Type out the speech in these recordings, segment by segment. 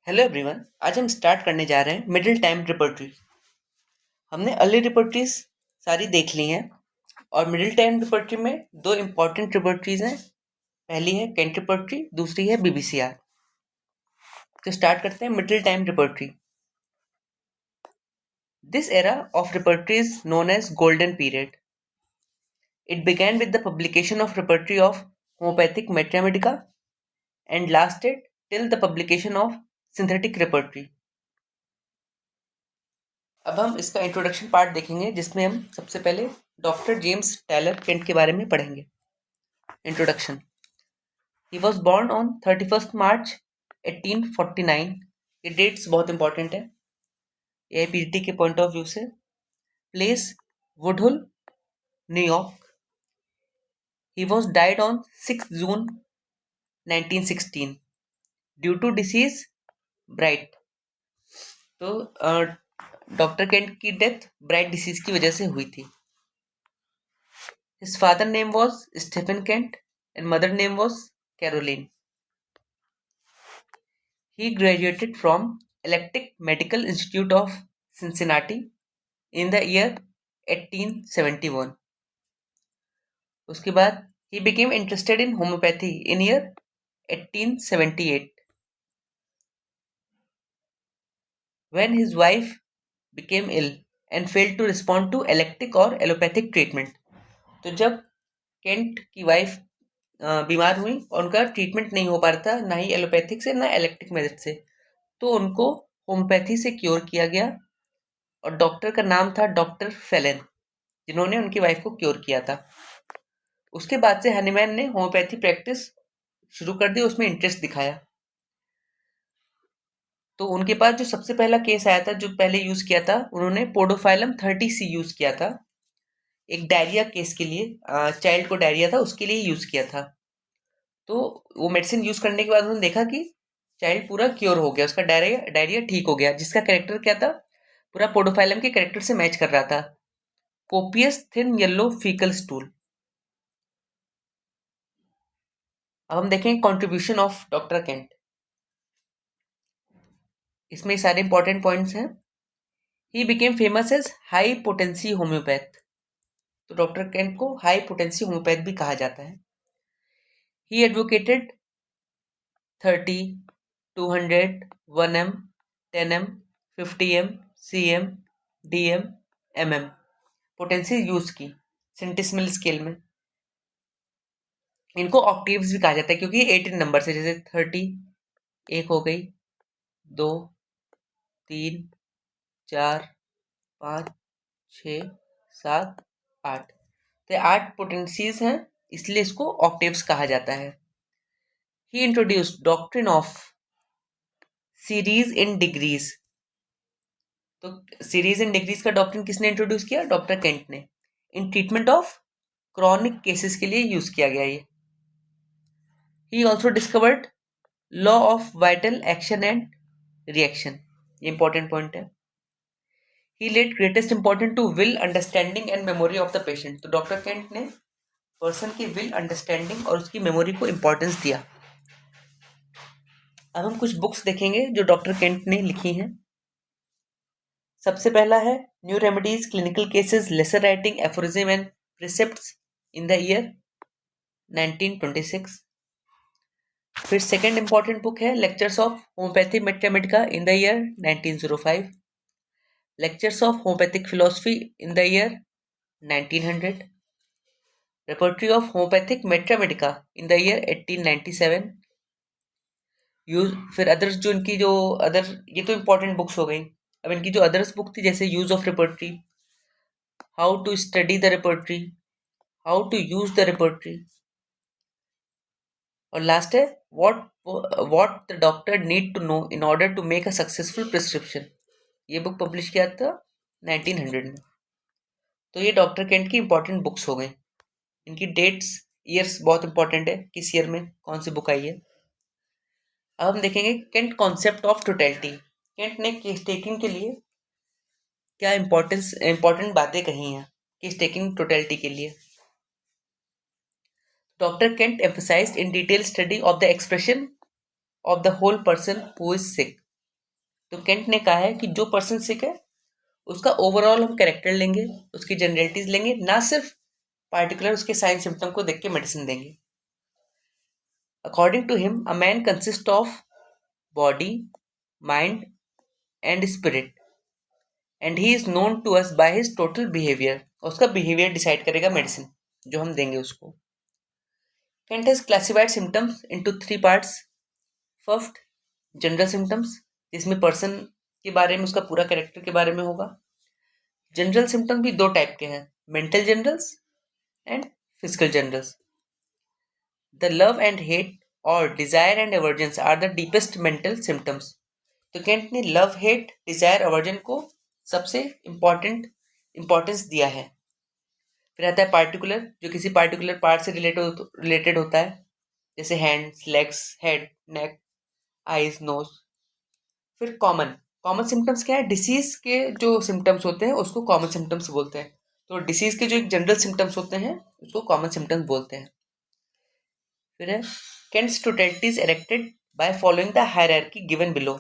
Hello everyone. आज हम start करने जा रहे हैं मिडिल टाइम रिपर्टरी। हमने अर्ली रिपर्टरीज सारी देख ली हैं और मिडिल टाइम रिपर्टरी में दो इम्पॉर्टेंट रिपर्टरीज हैं। पहली है केंट रिपर्टरी, दूसरी है बीबीसीआर। तो स्टार्ट करते हैं middle time repertory. This era of repertory is known as golden period. It began with the publication of repertory of homeopathic mathematica and lasted till the publication of synthetic repertory. अब हम इसका introduction part देखेंगे जिसमें हम सबसे पहले doctor James Taylor Kent के बारे में पढ़ेंगे। Introduction. He was born on 31 March 1849। ये डेट्स बहुत इंपॉर्टेंट है एआईपीटी के पॉइंट ऑफ व्यू से। Place Woodhull, New York. He was died on 6 June 1916 due to disease Bright. तो डॉक्टर केंट की डेथ ब्राइट डिसीज की वजह से हुई थी। His father name was Stephen Kent and mother name was Caroline. He graduated from Electric Medical Institute of Cincinnati in the year 1871. उसके बाद he became interested in homeopathy in year 1878 when his wife became ill and failed to respond to electric or allopathic treatment. तो जब Kent की wife बीमार हुई और उनका treatment नहीं हो पा रहा था, ना ही एलोपैथिक से ना इलेक्ट्रिक मेथड से, तो उनको होम्योपैथी से क्योर किया गया और डॉक्टर का नाम था डॉक्टर फेलन, जिन्होंने उनकी वाइफ को क्योर किया था। उसके बाद से हनीमैन ने होम्योपैथी प्रैक्टिस शुरू कर दी, उसमें इंटरेस्ट दिखाया। तो उनके पास जो सबसे पहला केस आया था, जो पहले यूज किया था, उन्होंने पोडोफाइलम 30C यूज किया था एक डायरिया केस के लिए। चाइल्ड को डायरिया था, उसके लिए यूज किया था। तो वो मेडिसिन यूज करने के बाद उन्होंने देखा कि चाइल्ड पूरा क्योर हो गया, उसका डायरिया ठीक हो गया, जिसका कैरेक्टर क्या था, पूरा पोडोफाइलम के कैरेक्टर से मैच कर रहा था। Copious thin yellow faecal stool. अब हम देखेंगे कंट्रीब्यूशन ऑफ डॉक्टर केंट। इसमें सारे इंपॉर्टेंट पॉइंट्स हैं। He became famous as high potency homoeopath. तो डॉक्टर केंट को हाई पोटेंसी होम्योपैथ भी कहा जाता है। He advocated 30, 200, 1M, 10M, 50M, CM, DM, MM potency use की सेंटिसिमल स्केल में। इनको ऑक्टेव्स भी कहा जाता है क्योंकि 18 नंबर से, जैसे 30 एक हो गई, 2, 3, 4, 5, 6, 7, 8, तो 8 पोटेंसीज हैं, इसलिए इसको ऑक्टेव्स कहा जाता है। He introduced doctrine of series in degrees. तो सीरीज इन डिग्रीज का डॉक्ट्रिन किसने इंट्रोड्यूस किया? डॉक्टर केंट ने। In treatment of chronic cases के लिए यूज किया गया ये। He also discovered law of vital action and reaction. ये इंपॉर्टेंट पॉइंट है। He laid greatest important to will understanding and memory of the patient. तो doctor Kent ने person की विल अंडरस्टैंडिंग और उसकी मेमोरी को इंपॉर्टेंस दिया। अब हम कुछ बुक्स देखेंगे जो डॉक्टर केंट ने लिखी हैं। सबसे पहला है new remedies, clinical cases, lesser writing, aphorism and precepts in the year 1926। फिर सेकेंड इंपॉर्टेंट बुक है lectures of homoeopathy mathematica in the year 1905, lectures of homoeopathic philosophy in the year 1900, repertory of homoeopathic mathematica in the year 1897। Use फिर others, जो इनकी जो other, ये तो important books हो गई। अब इनकी जो अदर्स बुक थी, जैसे use of repertory, how to study the repertory, how to use the repertory, और लास्ट है what the doctor need to know in order to make a successful prescription. ये बुक पब्लिश किया था 1900 में। तो ये डॉक्टर केंट की important books हो गई। इनकी डेट्स, ईयर्स बहुत इंपॉर्टेंट है, किस ईयर में कौन सी बुक आई है। अब हम देखेंगे Kent concept of totality. Kent ने केस टेकिंग के लिए क्या इंपॉर्टेंट बातें कही हैं केस टेकिंग टोटलिटी के लिए। Dr. Kent emphasized in detail study of the expression of the whole person who is sick. तो केंट ने कहा है कि जो पर्सन सिक है उसका ओवरऑल हम कैरेक्टर लेंगे, उसकी जनरलिटीज लेंगे, ना सिर्फ पार्टिकुलर उसके साइन सिम्टम को देख के मेडिसिन देंगे। According to him a man consist of body, mind and spirit and he is known to us by his total behaviour. उसका बिहेवियर डिसाइड करेगा मेडिसिन जो हम देंगे उसको। Kent has classified symptoms into three parts. First, general symptoms, जिसमें person के बारे में, उसका पूरा कैरेक्टर के बारे में होगा। जनरल सिम्टम भी दो टाइप के हैं, mental generals and physical generals. The love and hate और desire and aversions are the deepest mental symptoms. तो केंट ने लव, हेट, डिजायर, एवर्जन को सबसे इंपॉर्टेंस दिया है। फिर आता है पार्टिकुलर, जो किसी पार्टिकुलर पार्ट से रिलेटेड होता है, जैसे हैंड्स, लेग्स, हेड, नेक, आईज, नोज। फिर कॉमन कॉमन सिम्टम्स क्या है, डिसीज के जो सिम्टम्स होते हैं उसको कॉमन सिम्टम्स बोलते हैं। तो डिसीज के जो एक जनरल सिम्टम्स होते हैं उसको कॉमन सिम्टम्स बोलते हैं। फिर है Kent's totalities erected by following the hierarchy given below.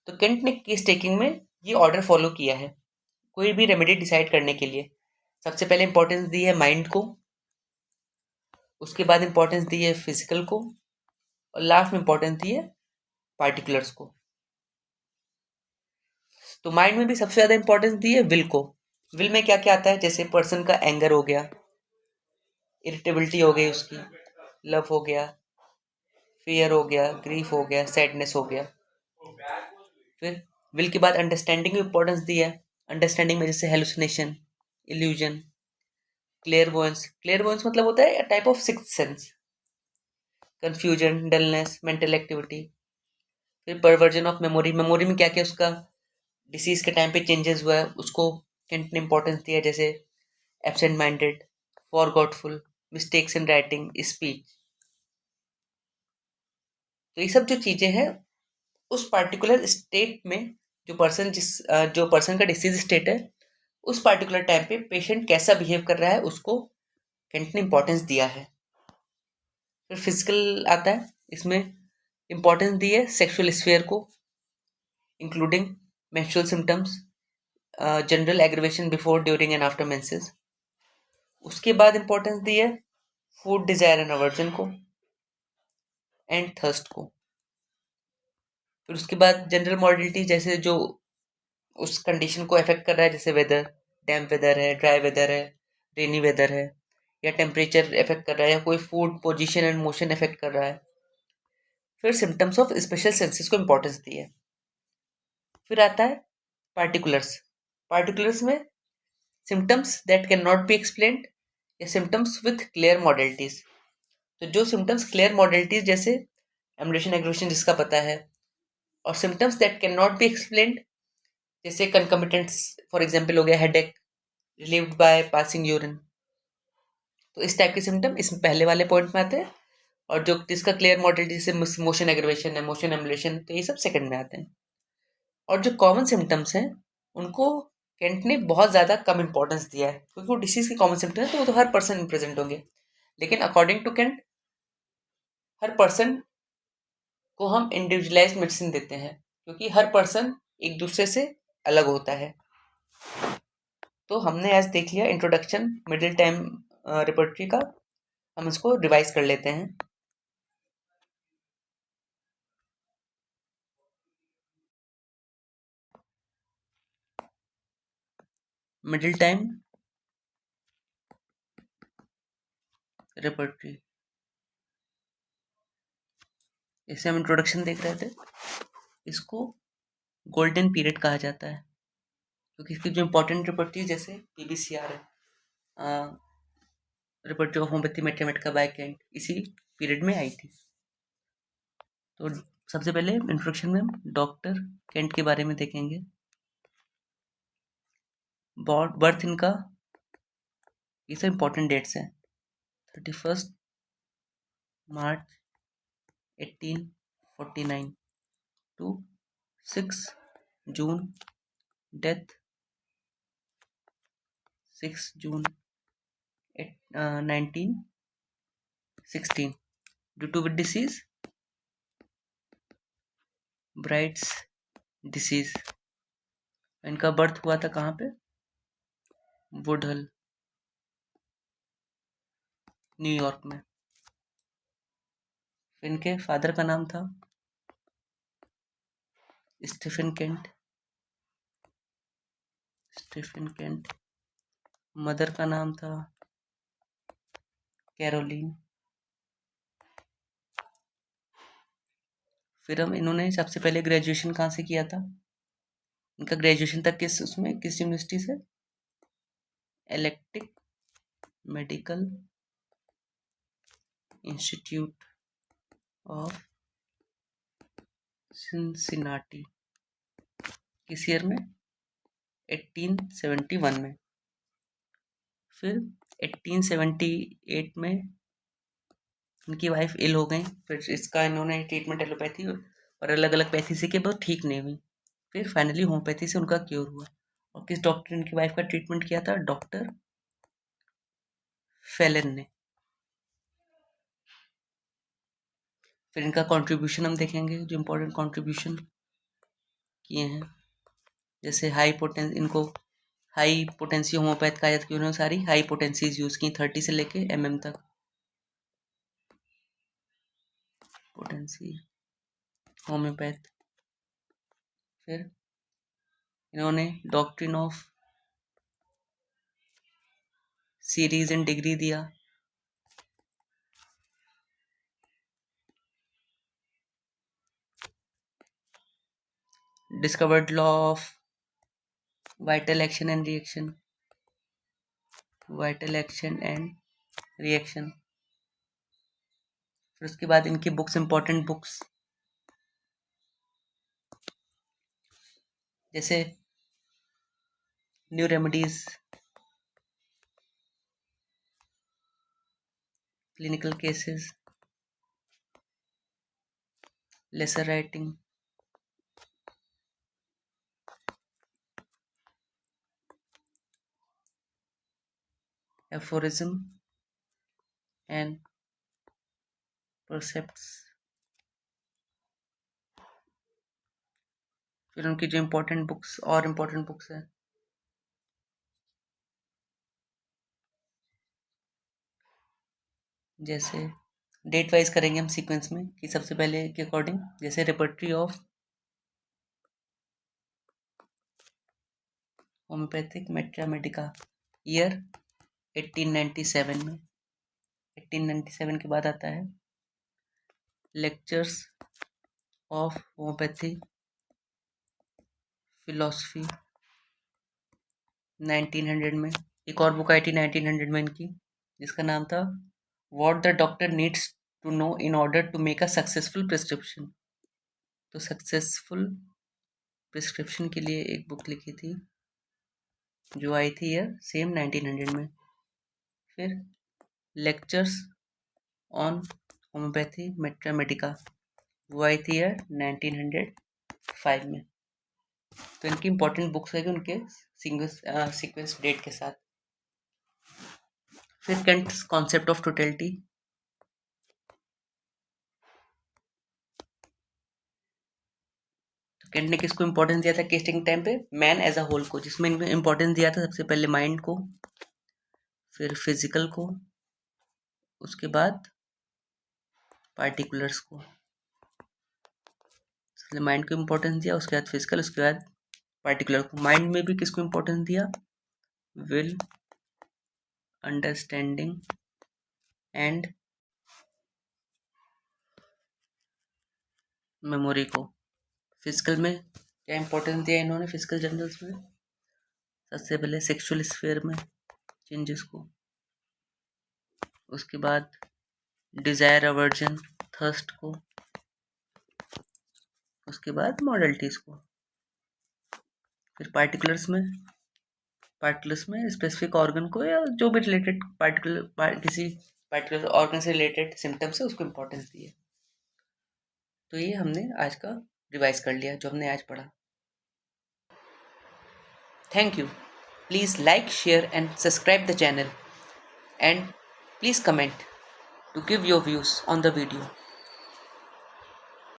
तो केंट ने केस टेकिंग में ये ऑर्डर फॉलो किया है कोई भी रेमेडी डिसाइड करने के लिए। सबसे पहले इंपॉर्टेंस दी है माइंड को, उसके बाद इंपॉर्टेंस दी है फिजिकल को, और लास्ट में इंपॉर्टेंस दी है पार्टिकुलर्स को। तो माइंड में भी सबसे ज्यादा इंपॉर्टेंस दी है विल को। विल में क्या क्या आता है, जैसे पर्सन का एंगर हो गया, इरिटेबिलिटी हो गई उसकी, लव हो गया, फियर हो गया, ग्रीफ हो गया, सैडनेस हो गया। फिर विल के बाद अंडरस्टैंडिंग की इंपॉर्टेंस दी है। अंडरस्टैंडिंग में जैसे हेलुसिनेशन, इल्यूजन, क्लेयरवॉयंस मतलब होता है type of sixth sense, confusion, dullness, mental activity. फिर परवर्जन ऑफ मेमोरी, मेमोरी में क्या क्या उसका डिसीज के टाइम पे चेंजेस हुआ है उसको केंट ने इंपॉर्टेंस दिया, जैसे absent minded, forgetful, mistakes in writing, speech. तो ये सब जो चीजें हैं उस पार्टिकुलर स्टेट में, जो पर्सन का डिसीज स्टेट है उस पार्टिकुलर टाइम पे पेशेंट कैसा बिहेव कर रहा है उसको केंट ने इंपॉर्टेंस दिया है। फिर फिजिकल आता है, इसमें इंपॉर्टेंस दी है सेक्सुअल स्फीयर को, including menstrual symptoms, general aggravation before, during and after menses. उसके बाद इंपॉर्टेंस दी है फूड डिजायर एंड अवर्जन को एंड थर्स्ट को। फिर उसके बाद जनरल मॉडलिटी, जैसे जो उस कंडीशन को अफेक्ट कर रहा है, जैसे वेदर, डैम्प वेदर है, ड्राई वेदर है, रेनी वेदर है, या टेम्परेचर इफेक्ट कर रहा है, या कोई food position and motion effect कर रहा है। फिर सिम्टम्स ऑफ स्पेशल सेंसेस को इंपॉर्टेंस दी है। फिर आता है पार्टिकुलर्स। पार्टिकुलर्स में symptoms that can not be explained या सिम्टम्स विथ क्लियर मॉडलिटीज। तो जो सिम्टम्स क्लियर मॉडलिटीज, जैसे एम्बुलेशन एग्रेवेशन जिसका पता है, और symptoms that can not be explained, जैसे कंकमिटेंट्स, फॉर एग्जांपल हो गया headache relieved by passing urine. तो इस टाइप के सिम्टम इस पहले वाले पॉइंट में आते हैं, और जो जिसका क्लियर मॉडलिटी से मोशन एग्रेवेशन है, मोशन एम्बुलेशन, तो ये सब सेकंड में आते हैं। और जो कॉमन सिम्टम्स हैं उनको केंट ने बहुत ज़्यादा कम इंपॉर्टेंस दिया है, क्योंकि वो डिसीज के कॉमन सिम्टम है तो वो तो हर पर्सन में प्रेजेंट होंगे। लेकिन अकॉर्डिंग टू केंट हर पर्सन को हम इंडिविजुअलाइज मेडिसिन देते हैं, क्योंकि हर पर्सन एक दूसरे से अलग होता है। तो हमने आज देख लिया इंट्रोडक्शन मिडिल टाइम रिपोर्टरी का। हम इसको रिवाइज कर लेते हैं। मिडिल टाइम रिपोर्टरी, इसे हम इंट्रोडक्शन देख रहे थे। इसको गोल्डन पीरियड कहा जाता है, क्योंकि इसकी जो इंपॉर्टेंट रिपोर्टरी जैसे पीबीसीआर है, repertory of homoeopathy mathematica by Kent, इसी पीरियड में आई थी। तो सबसे पहले इंट्रोडक्शन में हम डॉक्टर केंट के बारे में देखेंगे। बर्थ इनका, ये सब इंपॉर्टेंट डेट्स हैं। 31 March 1849 to 6 June, death 6 June 1916, due to which disease, Bright's disease. इनका बर्थ हुआ था कहाँ पे? वुडहल, न्यूयॉर्क में। इनके फादर का नाम था स्टीफन केंट। मदर का नाम था कैरोलीन। फिर इन्होंने सबसे पहले ग्रेजुएशन कहाँ से किया था? इनका ग्रेजुएशन तक किस यूनिवर्सिटी से? Electric medical institute of Cincinnati. किस ईयर में? 1871 में। फिर 1878 में इनकी वाइफ इल हो गई। फिर इसका इन्होंने ट्रीटमेंट एलोपैथी और अलग अलग पैथी से किया, बहुत ठीक नहीं हुई। फिर फाइनली होम्योपैथी से उनका क्योर हुआ। और किस डॉक्टर ने इनकी वाइफ का ट्रीटमेंट किया था? डॉक्टर फेलन ने। फिर इनका कंट्रीब्यूशन हम देखेंगे, जो इम्पोर्टेंट कंट्रीब्यूशन किए हैं। जैसे इनको हाई पोटेंसी होम्योपैथ कहा जाता है कि उन्होंने सारी हाई पोटेंसीज यूज़ की, 30 से लेके mm तक पोटेंसी होम्योपैथ। फिर इन्होंने doctrine of series and degree दिया। Discovered law of vital action and reaction. फिर उसके बाद इनकी बुक्स, इंपॉर्टेंट बुक्स, जैसे new remedies, clinical cases, lesser writing, aphorism and percepts. फिर उनकी जो इम्पोर्टेंट बुक्स है, जैसे डेट वाइज करेंगे हम सीक्वेंस में कि सबसे पहले के अकॉर्डिंग, जैसे repertory of homeopathic मेट्रा Medica, year 1897 में। 1897 के बाद आता है लेक्चर्स ऑफ होम्योपैथी फिलॉसफी 1900 में। एक और बुक आई थी 1900 में इनकी, जिसका नाम था what the doctor needs to know in order to make a successful prescription. तो सक्सेसफुल प्रिस्क्रिप्शन के लिए एक बुक लिखी थी, जो आई थी यह सेम 1900 में। फिर लेक्चर्स ऑन होम्योपैथी मेट्रा मेडिका, वो आई थी यह 1905 में। तो इनकी इंपॉर्टेंट बुक्स है उनके सीक्वेंस डेट के साथ। फिर केंट्स कॉन्सेप्ट ऑफ टोटलिटी। तो केंट ने किसको इंपॉर्टेंस दिया था केस्टिंग टाइम पे? मैन एज अ होल को, जिसमें इनको इंपॉर्टेंस दिया था सबसे पहले माइंड को, फिर फिजिकल को, उसके बाद पार्टिकुलर्स को। सबसे माइंड को इंपॉर्टेंस दिया, उसके बाद फिजिकल, उसके बाद पार्टिकुलर को। माइंड में भी किसको इंपॉर्टेंस दिया? विल, अंडरस्टैंडिंग एंड मेमोरी को। फिजिकल में क्या इंपॉर्टेंस दिया इन्होंने फिजिकल जनरल्स में? सबसे पहले सेक्सुअल स्फीयर में चेंजेस को, उसके बाद डिजायर, अवर्जन, थर्स्ट को, उसके बाद मॉडलिटीज को। फिर पार्टिकुलर्स में स्पेसिफिक ऑर्गन को, या जो भी रिलेटेड किसी पार्टिकुलर ऑर्गन से रिलेटेड सिम्टम्स है उसको इम्पोर्टेंस दी है। तो ये हमने आज का रिवाइज कर लिया जो हमने आज पढ़ा। Thank you. Please like, share and subscribe the channel, and please comment to give your views on the video.